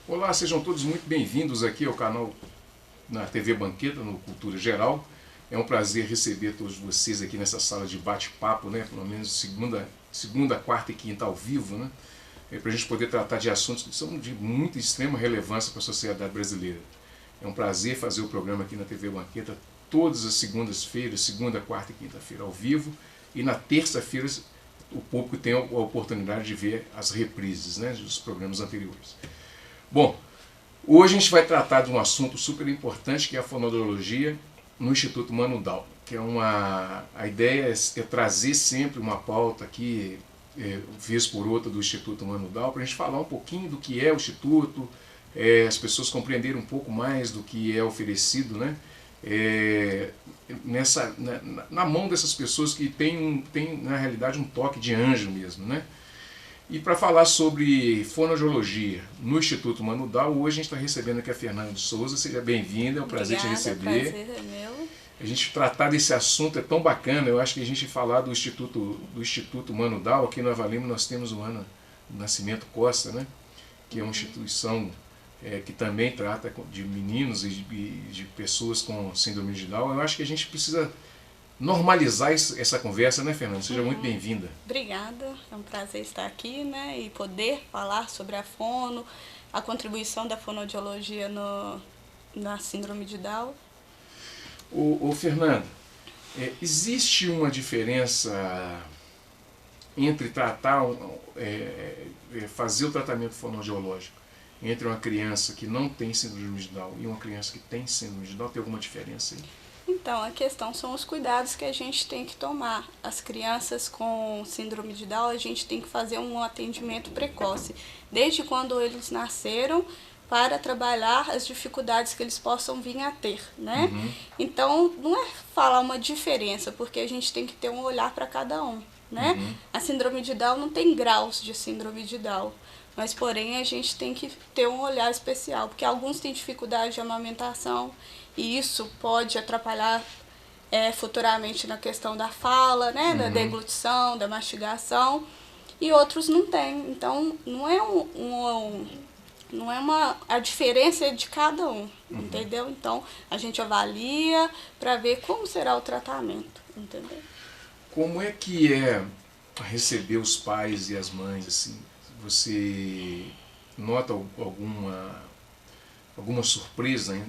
Olá, sejam todos muito bem-vindos aqui ao canal na TV Banqueta, no Cultura Geral. É um prazer receber todos vocês aqui nessa sala de bate-papo, né? Pelo menos segunda, quarta e quinta ao vivo, né? Para a gente poder tratar de assuntos que são de muita extrema relevância para a sociedade brasileira. É um prazer fazer o programa aqui na TV Banqueta todas as segundas-feiras, segunda, quarta e quinta-feira ao vivo, e na terça-feira o público tem a oportunidade de ver as reprises, né, dos programas anteriores. Bom, hoje a gente vai tratar de um assunto super importante, que é a fonoaudiologia no Instituto Mano Dal, que é a ideia é trazer sempre uma pauta aqui, vez por outra, do Instituto Mano Dal, para a gente falar um pouquinho do que é o Instituto, as pessoas compreenderem um pouco mais do que é oferecido, né? Na mão dessas pessoas que tem na realidade um toque de anjo mesmo, né? E para falar sobre fonoaudiologia no Instituto Mano Dal, hoje a gente está recebendo aqui a Fernanda de Souza. Seja bem-vinda, é um prazer te receber. O prazer é meu. A gente tratar desse assunto é tão bacana. Eu acho que a gente falar do Instituto Mano Dal, aqui no Hava Lima nós temos o Ana Nascimento Costa, né? Que é uma instituição que também trata de meninos e de pessoas com síndrome de Down. Eu acho que a gente precisa normalizar essa conversa, né, Fernanda? Seja muito bem-vinda. Obrigada, é um prazer estar aqui, né, e poder falar sobre a fono, a contribuição da fonoaudiologia na síndrome de Down. Fernanda, existe uma diferença entre fazer o tratamento fonoaudiológico entre uma criança que não tem síndrome de Down e uma criança que tem síndrome de Down? Tem alguma diferença aí? Então, a questão são os cuidados que a gente tem que tomar. As crianças com síndrome de Down, a gente tem que fazer um atendimento precoce, desde quando eles nasceram, para trabalhar as dificuldades que eles possam vir a ter, né? Então, não é falar uma diferença, porque a gente tem que ter um olhar para cada um, né? A síndrome de Down não tem graus de síndrome de Down, mas porém a gente tem que ter um olhar especial, porque alguns têm dificuldade de amamentação, e isso pode atrapalhar futuramente na questão da fala, né, da deglutição, da mastigação, e outros não têm. Então, não é a diferença é de cada um, entendeu? Então, a gente avalia para ver como será o tratamento, entendeu? Como é que é receber os pais e as mães, assim? Você nota alguma surpresa, hein,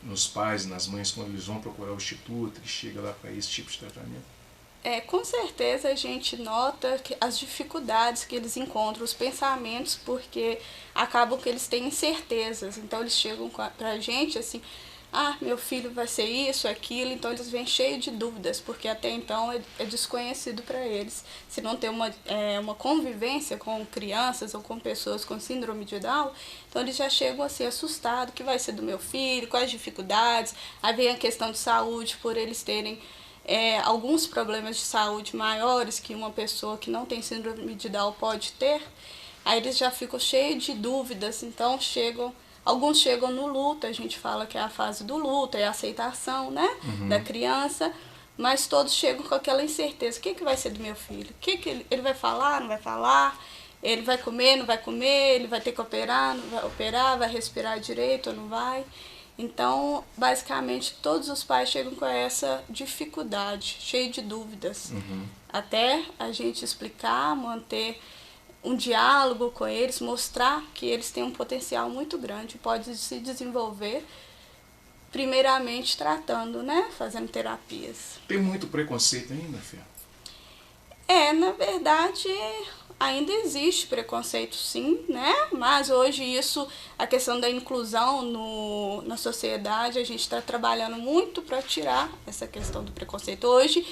nos pais e nas mães quando eles vão procurar o instituto e chega lá para esse tipo de tratamento? Com certeza a gente nota que as dificuldades que eles encontram, os pensamentos, porque acabam que eles têm incertezas. Então eles chegam pra gente assim, meu filho vai ser isso, aquilo, então eles vêm cheios de dúvidas, porque até então é desconhecido para eles. Se não tem uma convivência com crianças ou com pessoas com síndrome de Down, então eles já chegam assim assustados, o que vai ser do meu filho, quais dificuldades, aí vem a questão de saúde, por eles terem alguns problemas de saúde maiores que uma pessoa que não tem síndrome de Down pode ter, aí eles já ficam cheios de dúvidas, então alguns chegam no luto, a gente fala que é a fase do luto, é a aceitação, né, da criança, mas todos chegam com aquela incerteza, o que vai ser do meu filho? Ele vai falar, não vai falar? Ele vai comer, não vai comer? Ele vai ter que operar, não vai operar? Vai respirar direito ou não vai? Então, basicamente, todos os pais chegam com essa dificuldade, cheio de dúvidas, até a gente explicar, manter um diálogo com eles, mostrar que eles têm um potencial muito grande, pode se desenvolver, primeiramente tratando, né, fazendo terapias. Tem muito preconceito ainda, Fê? Na verdade, ainda existe preconceito sim, né? Mas hoje a questão da inclusão na sociedade, a gente está trabalhando muito para tirar essa questão do preconceito. Hoje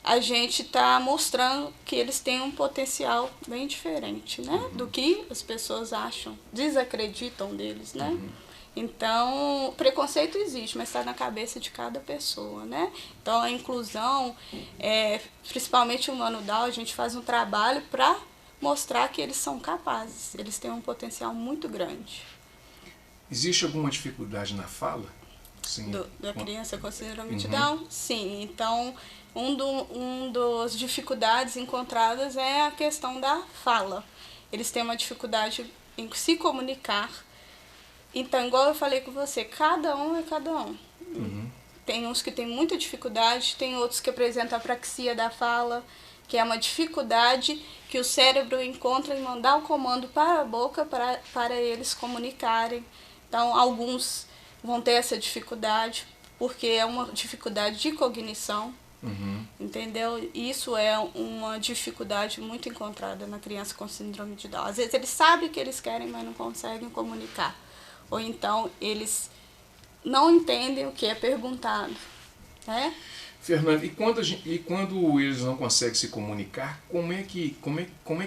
a gente está mostrando que eles têm um potencial bem diferente, né? Do que as pessoas acham, desacreditam deles, né? Então, preconceito existe, mas está na cabeça de cada pessoa, né? Então, a inclusão, principalmente o Mano Dal, a gente faz um trabalho para mostrar que eles são capazes, eles têm um potencial muito grande. Existe alguma dificuldade na fala? Sim. Da criança com síndrome de Down? Sim, então um das dificuldades encontradas é a questão da fala. Eles têm uma dificuldade em se comunicar, Então, igual eu falei com você, cada um é cada um. Tem uns que têm muita dificuldade, tem outros que apresentam apraxia da fala, que é uma dificuldade que o cérebro encontra em mandar o comando para a boca para eles comunicarem. Então, alguns vão ter essa dificuldade, porque é uma dificuldade de cognição, entendeu? Isso é uma dificuldade muito encontrada na criança com síndrome de Down. Às vezes eles sabem o que eles querem, mas não conseguem comunicar. Ou então eles não entendem o que é perguntado, né? Fernanda, e quando eles não conseguem se comunicar, como é que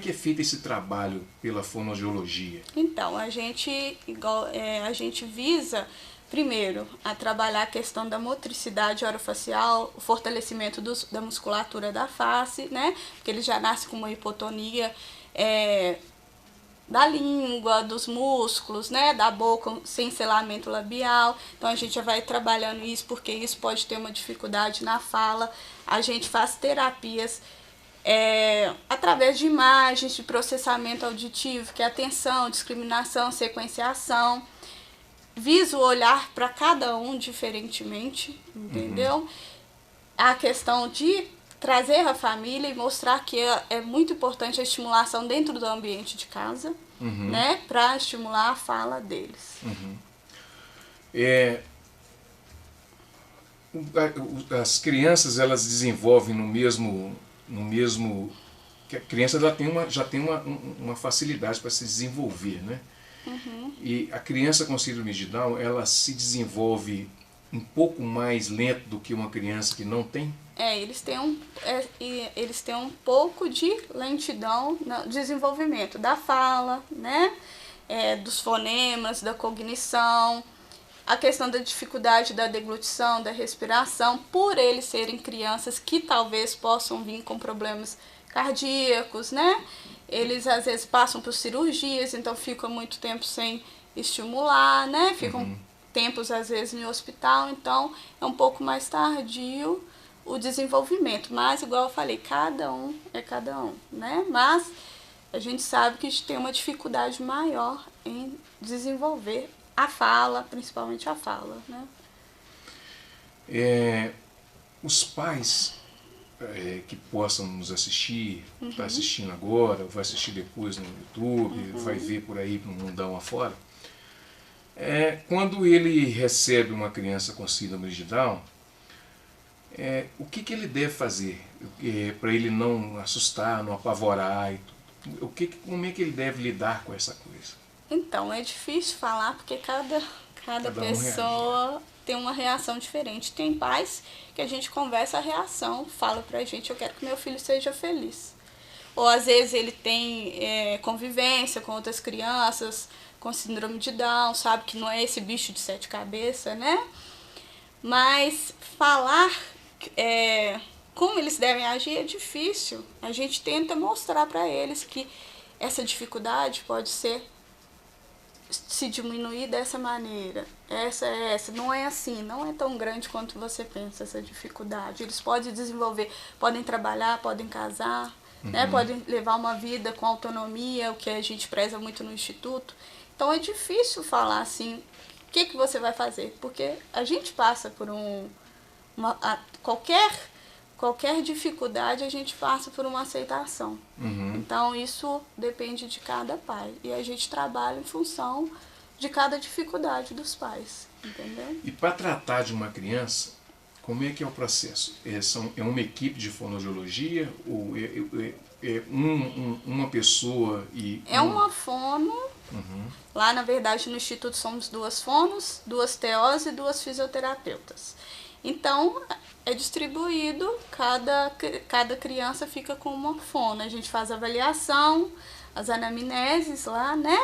é feito esse trabalho pela fonoaudiologia? Então, a gente visa, primeiro, a trabalhar a questão da motricidade orofacial, o fortalecimento da musculatura da face, né? Porque eles já nascem com uma hipotonia da língua, dos músculos, né, da boca sem selamento labial. Então a gente já vai trabalhando isso, porque isso pode ter uma dificuldade na fala. A gente faz terapias através de imagens, de processamento auditivo, que é atenção, discriminação, sequenciação. Visa olhar para cada um diferentemente, entendeu? A questão de trazer a família e mostrar que é muito importante a estimulação dentro do ambiente de casa, né, para estimular a fala deles. As crianças, elas desenvolvem que a criança já tem uma facilidade para se desenvolver, né? E a criança com síndrome de Down, ela se desenvolve um pouco mais lento do que uma criança que não tem? Eles têm um pouco de lentidão no desenvolvimento da fala, né? Dos fonemas, da cognição, a questão da dificuldade da deglutição, da respiração, por eles serem crianças que talvez possam vir com problemas cardíacos, né? Eles às vezes passam por cirurgias, então ficam muito tempo sem estimular, né? Ficam tempos às vezes no hospital, então é um pouco mais tardio o desenvolvimento, mas igual eu falei, cada um é cada um, né? Mas a gente sabe que a gente tem uma dificuldade maior em desenvolver a fala, principalmente a fala, né? Os pais que possam nos assistir, está assistindo agora, vai assistir depois no YouTube, vai ver por aí no mundão afora, quando ele recebe uma criança com síndrome de Down, o que ele deve fazer para ele não assustar, não apavorar? Como é que ele deve lidar com essa coisa? Então, é difícil falar porque cada pessoa tem uma reação diferente. Tem pais que a gente conversa a reação, fala pra gente, eu quero que meu filho seja feliz. Ou às vezes ele tem convivência com outras crianças com síndrome de Down, sabe que não é esse bicho de 7 cabeças, né? Mas falar como eles devem agir é difícil. A gente tenta mostrar para eles que essa dificuldade pode se diminuir dessa maneira. Essa. Não é assim, não é tão grande quanto você pensa essa dificuldade. Eles podem desenvolver, podem trabalhar, podem casar, né? Podem levar uma vida com autonomia, o que a gente preza muito no Instituto. Então é difícil falar assim, o que você vai fazer? Porque a gente passa por qualquer dificuldade, a gente passa por uma aceitação. Então isso depende de cada pai. E a gente trabalha em função de cada dificuldade dos pais, entendeu? E para tratar de uma criança, como é que é o processo? É uma equipe de fonoaudiologia? Ou uma pessoa e... É uma fono. Lá, na verdade, no Instituto somos 2 fonos, 2 TOs e 2 fisioterapeutas. Então, é distribuído, cada criança fica com uma fono. A gente faz a avaliação, as anamneses lá, né?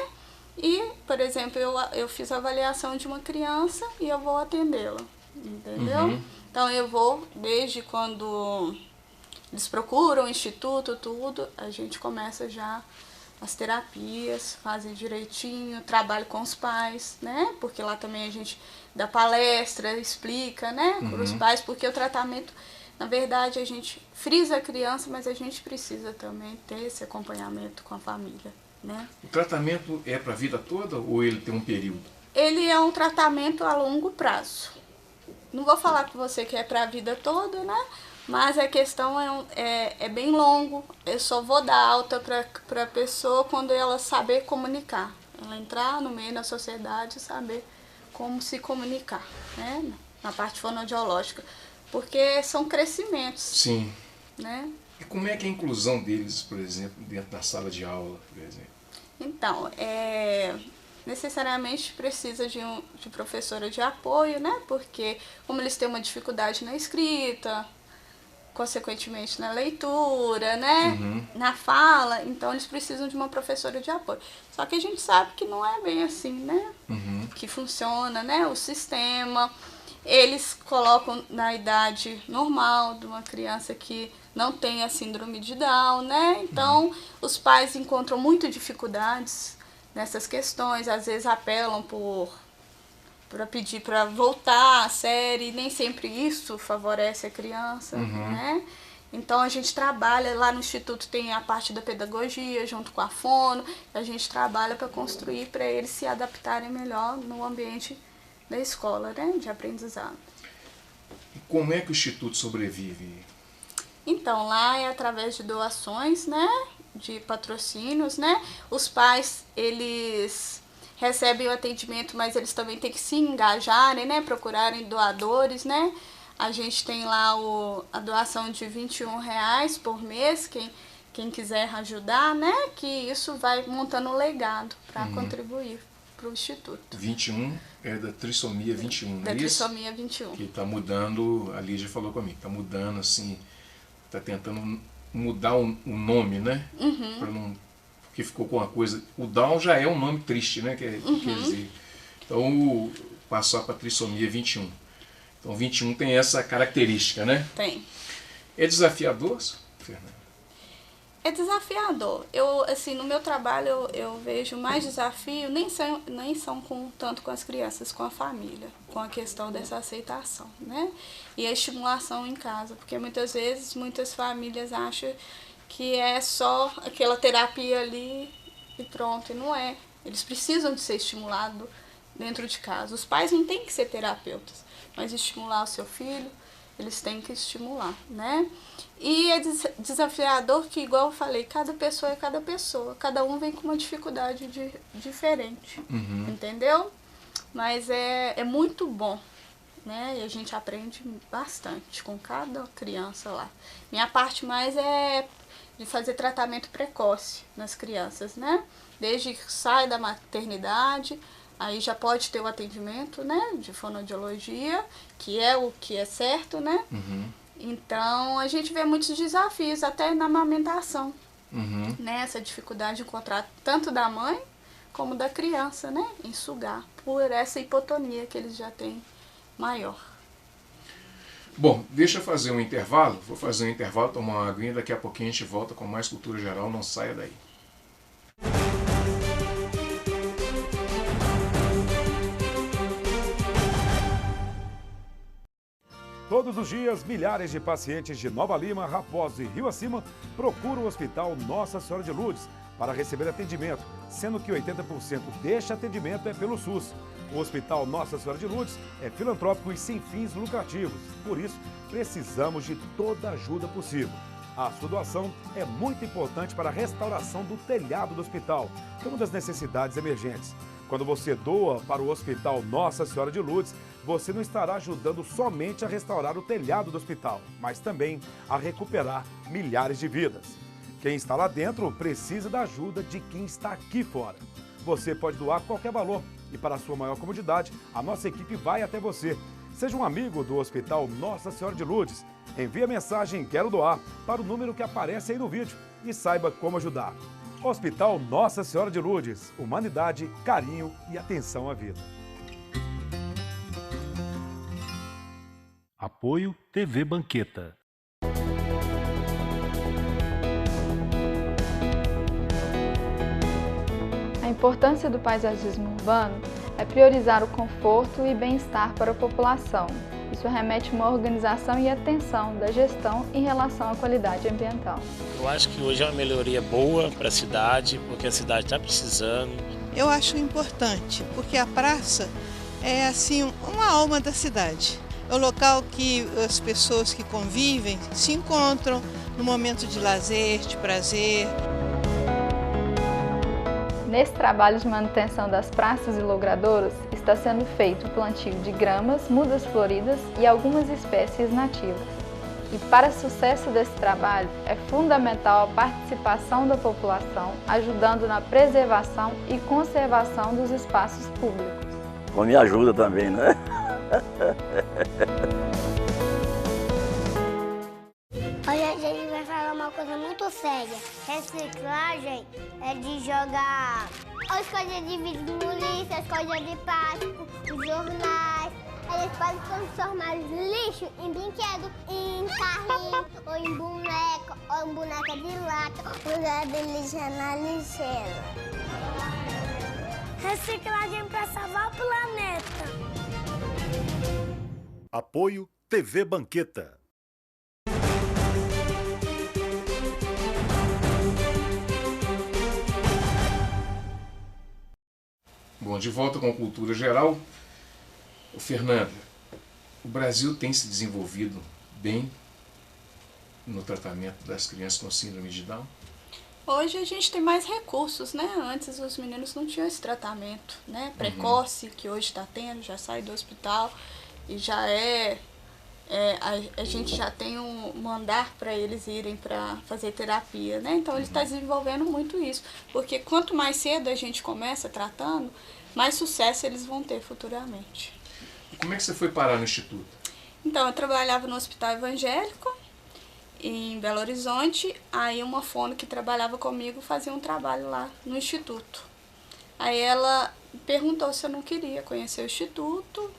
E, por exemplo, eu fiz a avaliação de uma criança e eu vou atendê-la, entendeu? Então, eu vou, desde quando eles procuram o instituto, tudo, a gente começa já as terapias, fazem direitinho, trabalho com os pais, né? Porque lá também a gente dá palestra, explica, né? Para os pais, porque o tratamento, na verdade, a gente frisa a criança, mas a gente precisa também ter esse acompanhamento com a família, né? O tratamento é para a vida toda ou ele tem um período? Ele é um tratamento a longo prazo. Não vou falar com você que é para a vida toda, né? Mas a questão é bem longo. Eu só vou dar alta para a pessoa quando ela saber comunicar. Ela entrar no meio da sociedade e saber como se comunicar, né? Na parte fonoaudiológica. Porque são crescimentos. Sim. Né? E como é que é a inclusão deles, por exemplo, dentro da sala de aula, por exemplo? Então, necessariamente precisa de professora de apoio, né? Porque como eles têm uma dificuldade na escrita, consequentemente na leitura, né? Uhum. Na fala, então eles precisam de uma professora de apoio. Só que a gente sabe que não é bem assim, né? Uhum. Que funciona, né? O sistema. Eles colocam na idade normal de uma criança que não tem a síndrome de Down, né? Então, os pais encontram muitas dificuldades nessas questões, às vezes apelam para pedir para voltar à série, nem sempre isso favorece a criança, né? Então a gente trabalha, lá no Instituto tem a parte da pedagogia, junto com a fono, a gente trabalha para construir para eles se adaptarem melhor no ambiente da escola, né, de aprendizado. E como é que o Instituto sobrevive? Então, lá é através de doações, né, de patrocínios, né? Os pais, eles recebem o atendimento, mas eles também têm que se engajarem, né, procurarem doadores, né? A gente tem lá a doação de R$21 por mês, quem quiser ajudar, né? Que isso vai montando um legado para contribuir para o Instituto. 21 é da trissomia 21, Da não é isso? trissomia 21. Que está mudando, a Lígia falou comigo, está mudando assim, está tentando mudar o nome, né? Pra não, porque ficou com uma coisa... O Down já é um nome triste, né? Quer dizer, então passou para trissomia 21. Então 21 tem essa característica, né? Tem. É desafiador, Fernanda? É desafiador. Assim, no meu trabalho eu vejo mais desafio, nem são tanto com as crianças, com a família, com a questão dessa aceitação, né? E a estimulação em casa, porque muitas vezes, muitas famílias acham que é só aquela terapia ali e pronto, e não é. Eles precisam de ser estimulados dentro de casa. Os pais não têm que ser terapeutas, mas estimular o seu filho, eles têm que estimular, né? E é desafiador que, igual eu falei, cada pessoa é cada pessoa. Cada um vem com uma dificuldade diferente, entendeu? Mas é muito bom, né? E a gente aprende bastante com cada criança lá. Minha parte mais é de fazer tratamento precoce nas crianças, né? Desde que sai da maternidade, aí já pode ter o atendimento, né? De fonoaudiologia, que é o que é certo, né? Então, a gente vê muitos desafios, até na amamentação, né? Essa dificuldade de encontrar tanto da mãe como da criança, né? Em sugar, por essa hipotonia que eles já têm maior. Bom, deixa eu fazer um intervalo. Vou fazer um intervalo, tomar uma aguinha, daqui a pouquinho a gente volta com mais Cultura Geral, não saia daí. Todos os dias, milhares de pacientes de Nova Lima, Raposo e Rio Acima procuram o Hospital Nossa Senhora de Lourdes para receber atendimento, sendo que 80% deste atendimento é pelo SUS. O Hospital Nossa Senhora de Lourdes é filantrópico e sem fins lucrativos, por isso precisamos de toda a ajuda possível. A sua doação é muito importante para a restauração do telhado do hospital, que é uma das necessidades emergentes. Quando você doa para o Hospital Nossa Senhora de Lourdes, você não estará ajudando somente a restaurar o telhado do hospital, mas também a recuperar milhares de vidas. Quem está lá dentro precisa da ajuda de quem está aqui fora. Você pode doar qualquer valor e, para a sua maior comodidade, a nossa equipe vai até você. Seja um amigo do Hospital Nossa Senhora de Lourdes. Envie a mensagem "Quero doar" para o número que aparece aí no vídeo e saiba como ajudar. Hospital Nossa Senhora de Lourdes. Humanidade, carinho e atenção à vida. Apoio TV Banqueta. A importância do paisagismo urbano é priorizar o conforto e bem-estar para a população. Isso remete a uma organização e atenção da gestão em relação à qualidade ambiental. Eu acho que hoje é uma melhoria boa para a cidade, porque a cidade está precisando. Eu acho importante, porque a praça é assim uma alma da cidade. É o local que as pessoas que convivem se encontram no momento de lazer, de prazer. Nesse trabalho de manutenção das praças e logradouros, está sendo feito o plantio de gramas, mudas floridas e algumas espécies nativas. E para o sucesso desse trabalho, é fundamental a participação da população, ajudando na preservação e conservação dos espaços públicos. Com minha ajuda também, né? Hoje a gente vai falar uma coisa muito séria. Reciclagem é de jogar as coisas de vidro no lixo, as coisas de plástico, os jornais. Eles podem transformar lixo em brinquedo, em carrinho, ou em boneca, ou em boneca de lata. O lugar de lixo é na lixeira. Reciclagem para salvar o planeta. Apoio TV Banqueta. Bom, de volta com Cultura Geral. Fernanda, o Brasil tem se desenvolvido bem no tratamento das crianças com síndrome de Down? Hoje a gente tem mais recursos, né? Antes os meninos não tinham esse tratamento, né? Precoce, que hoje está tendo, já sai do hospital e já a gente já tem um mandar para eles irem para fazer terapia, né? Então ele está desenvolvendo muito isso, porque quanto mais cedo a gente começa tratando, mais sucesso eles vão ter futuramente. E como é que você foi parar no Instituto? Então eu trabalhava no Hospital Evangélico em Belo Horizonte, aí uma fono que trabalhava comigo fazia um trabalho lá no Instituto. Aí ela perguntou se eu não queria conhecer o Instituto,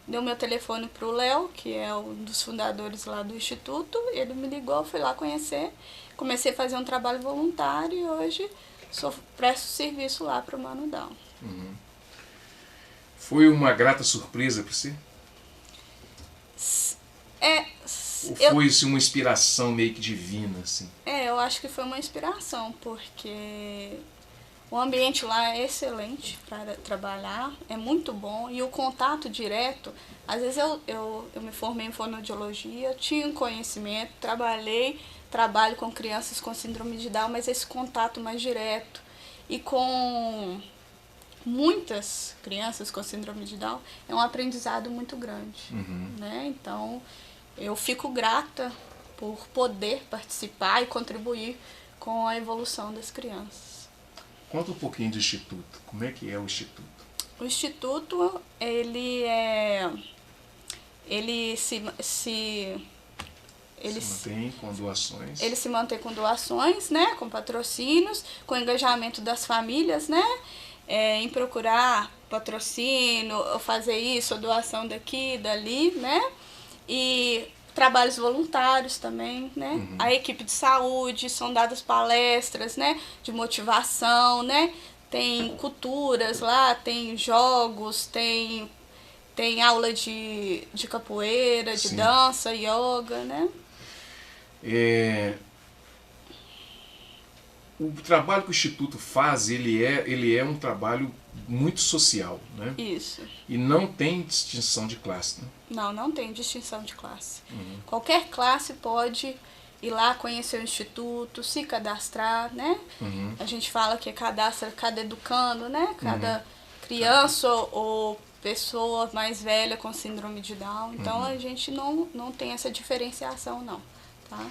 deu meu telefone para o Léo, que é um dos fundadores lá do Instituto, ele me ligou, fui lá conhecer, comecei a fazer um trabalho voluntário e hoje presto serviço lá para o Mano Down. Foi uma grata surpresa para você? Ou foi uma inspiração meio que divina, assim? Eu acho que foi uma inspiração, porque o ambiente lá é excelente para trabalhar, é muito bom, e o contato direto, às vezes eu me formei em fonoaudiologia, tinha um conhecimento, trabalho com crianças com síndrome de Down, mas esse contato mais direto, e com muitas crianças com síndrome de Down, é um aprendizado muito grande, né? Então, eu fico grata por poder participar e contribuir com a evolução das crianças. Conta um pouquinho do Instituto. Como é que é o Instituto? O Instituto, ele se mantém com doações. Ele se mantém com doações, né, com patrocínios, com engajamento das famílias, né, em procurar patrocínio, ou fazer isso, ou doação daqui, dali, né, e trabalhos voluntários também, né, a equipe de saúde, são dadas palestras, né, de motivação, né, tem culturas lá, tem jogos, tem aula de capoeira, de dança, yoga, né. O trabalho que o Instituto faz, ele é um trabalho muito social, né? Isso. E não tem distinção de classe, né? Não tem distinção de classe. Qualquer classe pode ir lá conhecer o Instituto, se cadastrar, né? A gente fala que cadastra cada educando, né? Cada criança ou pessoa mais velha com síndrome de Down. Então a gente não tem essa diferenciação, não. Tá?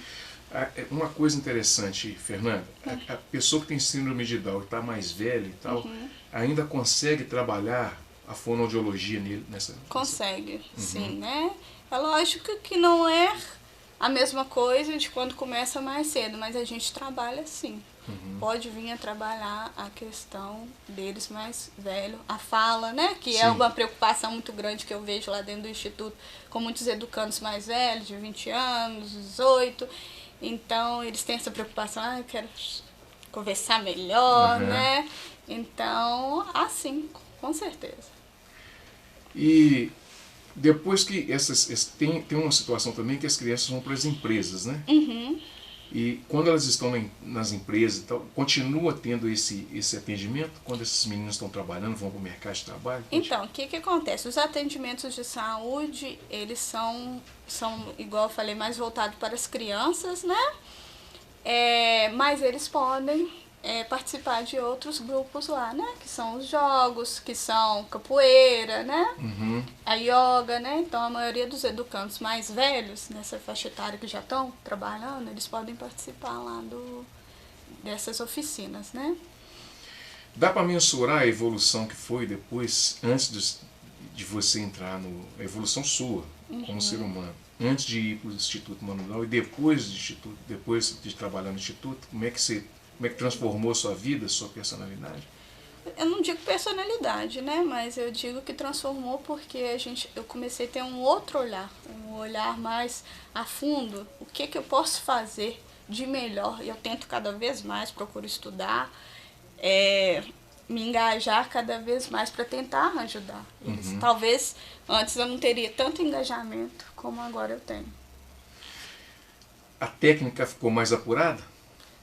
Uma coisa interessante, Fernanda, a pessoa que tem síndrome de Down e está mais velha e tal, ainda consegue trabalhar a fonoaudiologia nessa... Consegue, sim, né? É lógico que não é a mesma coisa de quando começa mais cedo, mas a gente trabalha sim. Pode vir a trabalhar a questão deles mais velho, a fala, né? Que é uma preocupação muito grande que eu vejo lá dentro do Instituto, com muitos educandos mais velhos, de 20 anos, 18. Então, eles têm essa preocupação, eu quero conversar melhor, né? Então, assim, com certeza. E depois que tem uma situação também que as crianças vão para as empresas, né? E quando elas estão nas empresas, então, continua tendo esse atendimento? Quando esses meninos estão trabalhando, vão para o mercado de trabalho? Então, o que acontece? Os atendimentos de saúde, eles são, igual eu falei, mais voltados para as crianças, né? Mas eles podem participar de outros grupos lá, né? Que são os jogos, que são capoeira, né? A yoga, né? Então, a maioria dos educandos mais velhos, nessa faixa etária que já estão trabalhando, eles podem participar lá dessas oficinas, né? Dá para mensurar a evolução que foi depois, antes de você entrar a evolução sua, como ser humano, antes de ir para o Instituto Manuel e depois de trabalhar no Instituto, como é que transformou a sua vida, a sua personalidade? Eu não digo personalidade, né? Mas eu digo que transformou porque eu comecei a ter um outro olhar, um olhar mais a fundo. O que eu posso fazer de melhor? E eu tento cada vez mais, procuro estudar, me engajar cada vez mais para tentar ajudar eles. Talvez antes eu não teria tanto engajamento como agora eu tenho. A técnica ficou mais apurada?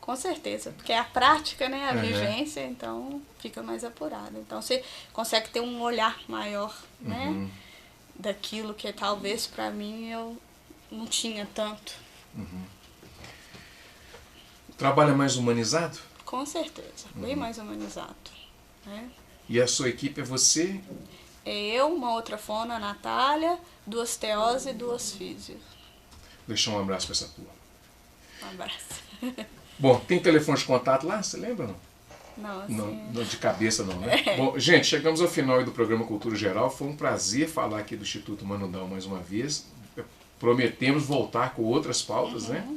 Com certeza, porque é a prática, né, a vivência, então fica mais apurada. Então você consegue ter um olhar maior, né, daquilo que talvez para mim eu não tinha tanto. O trabalho é mais humanizado? Com certeza, bem mais humanizado. Né? E a sua equipe é você? É eu, uma outra fono, a Natália, 2 TOs e 2 físios. Deixar um abraço para essa turma. Um abraço. Bom, tem telefone de contato lá? Você lembra ou não? Não, assim... não, de cabeça não, né? Bom, gente, chegamos ao final do programa Cultura Geral. Foi um prazer falar aqui do Instituto Manudão mais uma vez. Prometemos voltar com outras pautas, né?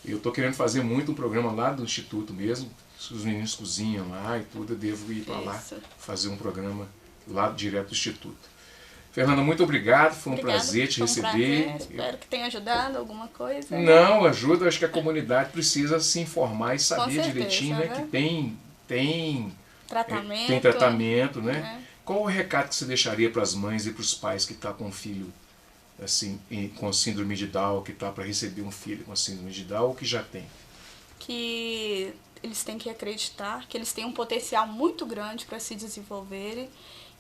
Eu estou querendo fazer muito um programa lá do Instituto mesmo. Os meninos cozinham lá e tudo, eu devo ir para lá fazer um programa lá direto do Instituto. Fernanda, muito obrigado, foi um prazer te receber. Espero que tenha ajudado alguma coisa. Não, ajuda, acho que a comunidade precisa se informar e saber direitinho, né? Que tem tratamento, né? Qual o recado que você deixaria para as mães e para os pais que estão com um filho assim, com síndrome de Down, que está para receber um filho com síndrome de Down ou que já tem? Que eles têm que acreditar, que eles têm um potencial muito grande para se desenvolverem,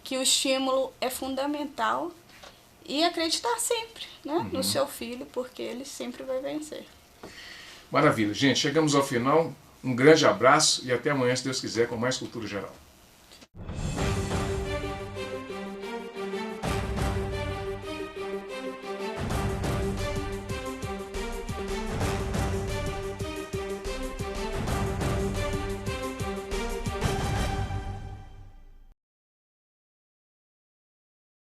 que o estímulo é fundamental e acreditar sempre, né, no seu filho, porque ele sempre vai vencer. Maravilha. Gente, chegamos ao final. Um grande abraço e até amanhã, se Deus quiser, com mais Cultura Geral.